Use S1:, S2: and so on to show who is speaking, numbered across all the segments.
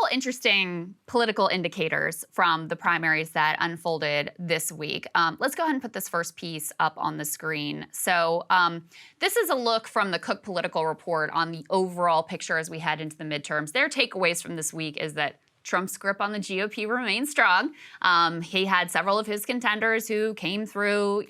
S1: couple interesting political indicators from the primaries that unfolded this week. Let's go ahead and put this first piece up on the screen. So this is a look from the Cook Political Report on the overall picture as we head into the midterms. Their takeaways from this week is that Trump's grip on the GOP remains strong. He had several of his contenders who came through,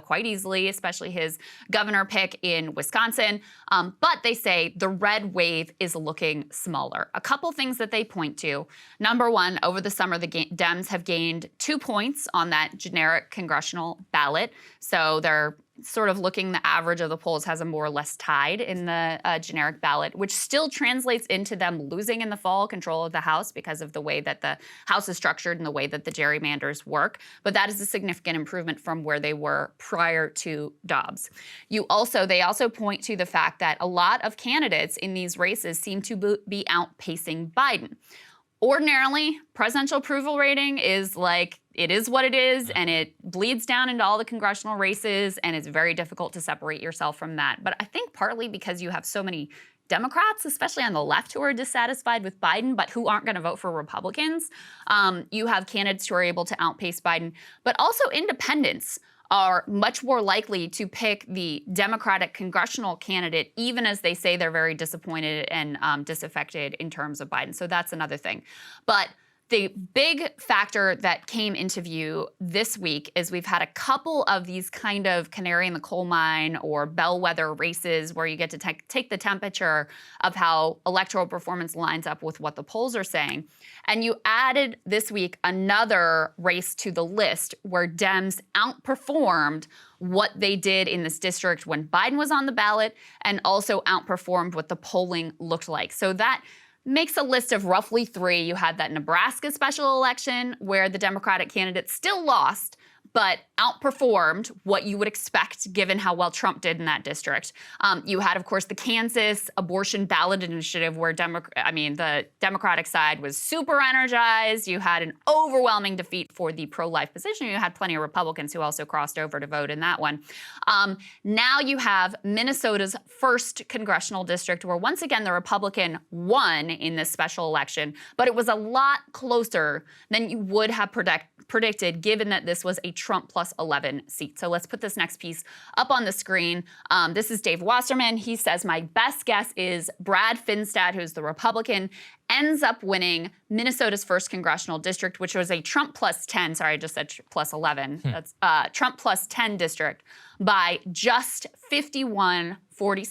S1: quite easily, especially his governor pick in Wisconsin. But they say the red wave is looking smaller. A couple things that they point to. Number one, over the summer, the Dems have gained 2 points on that generic congressional ballot. So they're sort of looking, the average of the polls has a more or less tied in the generic ballot, which still translates into them losing in the fall control of the House because of the way that the House is structured and the way that the gerrymanders work. But that is a significant improvement from where they were prior to Dobbs. They also point to the fact that a lot of candidates in these races seem to be outpacing Biden. Ordinarily, presidential approval rating is like, it is what it is, and it bleeds down into all the congressional races, and it's very difficult to separate yourself from that. But I think partly because you have so many Democrats, especially on the left, who are dissatisfied with Biden, but who aren't going to vote for Republicans. You have candidates who are able to outpace Biden, but also independents are much more likely to pick the Democratic congressional candidate, even as they say they're very disappointed and disaffected in terms of Biden. So that's another thing. But the big factor that came into view this week is we've had a couple of these kind of canary in the coal mine or bellwether races where you get to take the temperature of how electoral performance lines up with what the polls are saying. And you added this week another race to the list where Dems outperformed what they did in this district when Biden was on the ballot and also outperformed what the polling looked like. So that makes a list of roughly 3. You had that Nebraska special election where the Democratic candidate still lost, but outperformed what you would expect given how well Trump did in that district. You had, of course, the Kansas abortion ballot initiative where the Democratic side was super energized. You had an overwhelming defeat for the pro-life position. You had plenty of Republicans who also crossed over to vote in that one. Now you have Minnesota's first congressional district where, once again, the Republican won in this special election, but it was a lot closer than you would have predicted given that this was a Trump plus 11 seat. So let's put this next piece up on the screen. This is Dave Wasserman. He says, my best guess is Brad Finstad, who's the Republican, ends up winning Minnesota's first congressional district, which was a Trump plus 10. Sorry, I just said plus 11. That's Trump plus 10 district by just 51-47.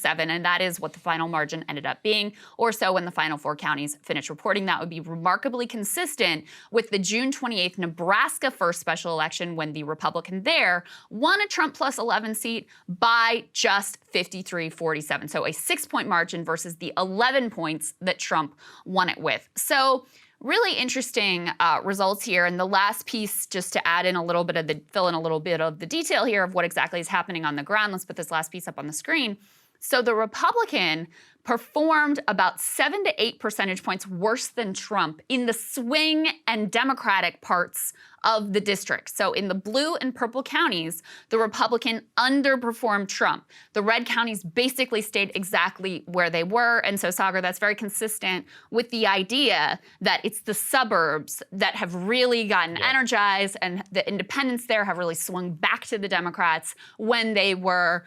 S1: And that is what the final margin ended up being, or so when the final 4 counties finished reporting. That would be remarkably consistent with the June 28th Nebraska first special election when the Republican there won a Trump plus 11 seat by just 53-47. So a 6-point margin versus the 11 points that Trump won it with. So really interesting results here. And the last piece, just to add in a little bit of fill in a little bit of the detail here of what exactly is happening on the ground. Let's put this last piece up on the screen. So the Republican performed about 7 to 8 percentage points worse than Trump in the swing and Democratic parts of the district. So in the blue and purple counties, the Republican underperformed Trump. The red counties basically stayed exactly where they were. And so, Saagar, that's very consistent with the idea that it's the suburbs that have really gotten energized, and the independents there have really swung back to the Democrats when they were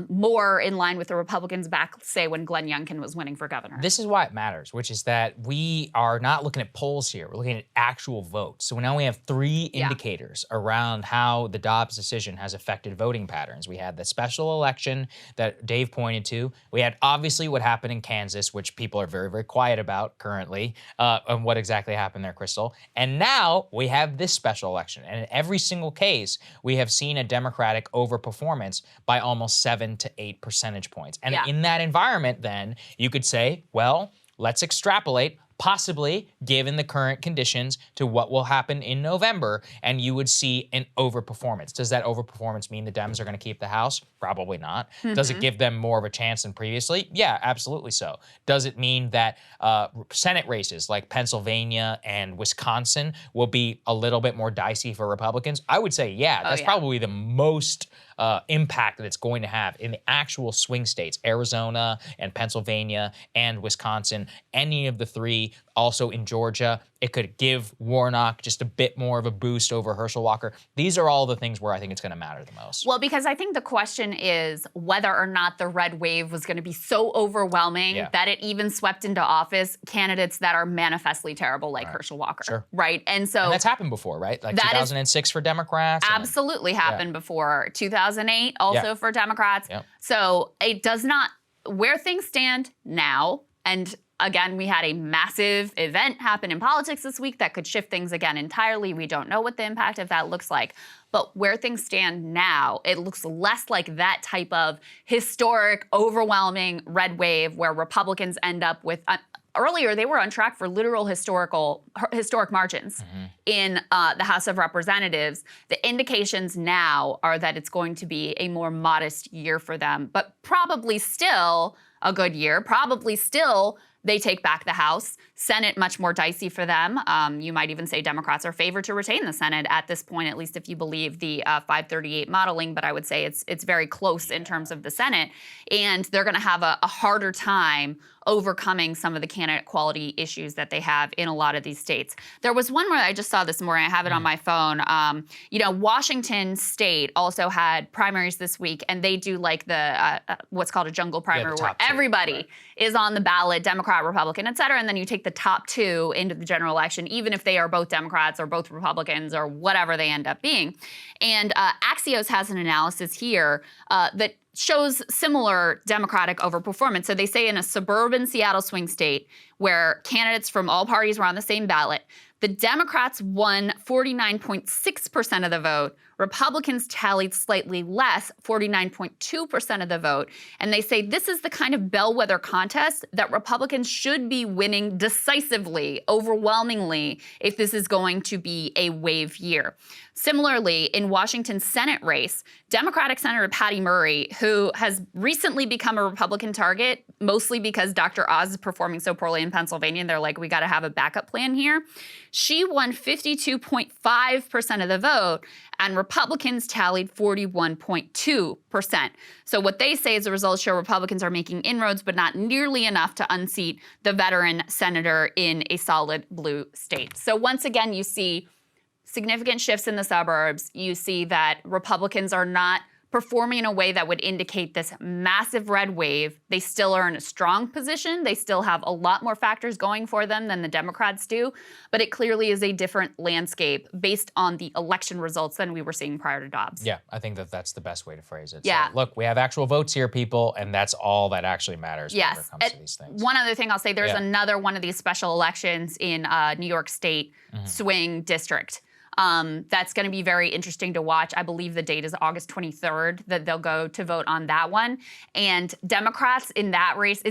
S1: more in line with the Republicans back, say, when Glenn Youngkin was winning for governor.
S2: This is why it matters, which is that we are not looking at polls here. We're looking at actual votes. So now we have 3 indicators around how the Dobbs decision has affected voting patterns. We had the special election that Dave pointed to. We had obviously what happened in Kansas, which people are very, very quiet about currently, and what exactly happened there, Krystal. And now we have this special election. And in every single case, we have seen a Democratic overperformance by almost 7 to 8 percentage points. And in that environment, then, you could say, well, let's extrapolate, possibly given the current conditions, to what will happen in November, and you would see an overperformance. Does that overperformance mean the Dems are going to keep the House? Probably not. Does it give them more of a chance than previously? Yeah, absolutely so. Does it mean that Senate races like Pennsylvania and Wisconsin will be a little bit more dicey for Republicans? I would say, yeah, that's probably the most impact that it's going to have in the actual swing states, Arizona and Pennsylvania and Wisconsin, any of the three, also in Georgia. It could give Warnock just a bit more of a boost over Herschel Walker. These are all the things where I think it's going to matter the most.
S1: Well, because I think the question is whether or not the red wave was going to be so overwhelming that it even swept into office candidates that are manifestly terrible, like Herschel Walker. Right. And so
S2: that's happened before, right? Like 2006 for Democrats.
S1: Absolutely happened before. 2008 also for Democrats. So it does not, where things stand now, and again, we had a massive event happen in politics this week that could shift things again entirely. We don't know what the impact of that looks like. But where things stand now, it looks less like that type of historic, overwhelming red wave where Republicans end up with earlier, they were on track for literal historic margins in the House of Representatives. The indications now are that it's going to be a more modest year for them, but probably still a good year. Probably still they take back the House. Senate, much more dicey for them. You might even say Democrats are favored to retain the Senate at this point, at least if you believe the 538 modeling, but I would say it's very close in terms of the Senate. And they're going to have a harder time overcoming some of the candidate quality issues that they have in a lot of these states. There was one where I just saw this morning, I have it on my phone. Washington State also had primaries this week, and they do like the what's called a jungle primary where everybody is on the ballot, Democrat, Republican, et cetera, and then you take the top two into the general election, even if they are both Democrats or both Republicans or whatever they end up being. And Axios has an analysis here that shows similar Democratic overperformance. So they say in a suburban Seattle swing state where candidates from all parties were on the same ballot, the Democrats won 49.6% of the vote. Republicans tallied slightly less, 49.2% of the vote. And they say this is the kind of bellwether contest that Republicans should be winning decisively, overwhelmingly, if this is going to be a wave year. Similarly, in Washington's Senate race, Democratic Senator Patty Murray, who has recently become a Republican target, mostly because Dr. Oz is performing so poorly in Pennsylvania, and they're like, we got to have a backup plan here. She won 52.5% of the vote, and Republicans tallied 41.2%. So what they say is the results show Republicans are making inroads, but not nearly enough to unseat the veteran senator in a solid blue state. So once again, you see significant shifts in the suburbs. You see that Republicans are not performing in a way that would indicate this massive red wave. They still are in a strong position. They still have a lot more factors going for them than the Democrats do, but it clearly is a different landscape based on the election results than we were seeing prior to Dobbs.
S2: Yeah, I think that that's the best way to phrase it.
S1: Yeah.
S2: So, look, we have actual votes here, people, and that's all that actually matters when it comes to these things.
S1: One other thing I'll say, there's another one of these special elections in New York State swing district. That's going to be very interesting to watch. I believe the date is August 23rd that they'll go to vote on that one. And Democrats in that race,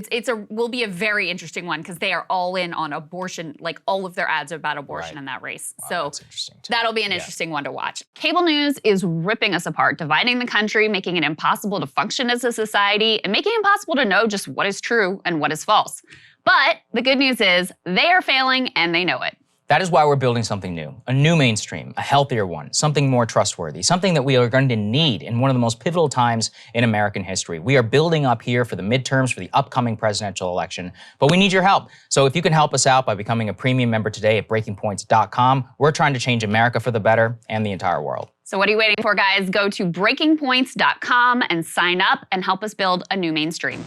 S1: will be a very interesting one because they are all in on abortion. Like all of their ads are about abortion in that race.
S2: Wow,
S1: so
S2: that's interesting too.
S1: That'll be an interesting one to watch. Cable news is ripping us apart, dividing the country, making it impossible to function as a society, and making it impossible to know just what is true and what is false. But the good news is they are failing and they know it.
S3: That is why we're building something new, a new mainstream, a healthier one, something more trustworthy, something that we are going to need in one of the most pivotal times in American history. We are building up here for the midterms, for the upcoming presidential election, but we need your help. So if you can help us out by becoming a premium member today at breakingpoints.com, we're trying to change America for the better and the entire world.
S1: So what are you waiting for, guys? Go to breakingpoints.com and sign up and help us build a new mainstream.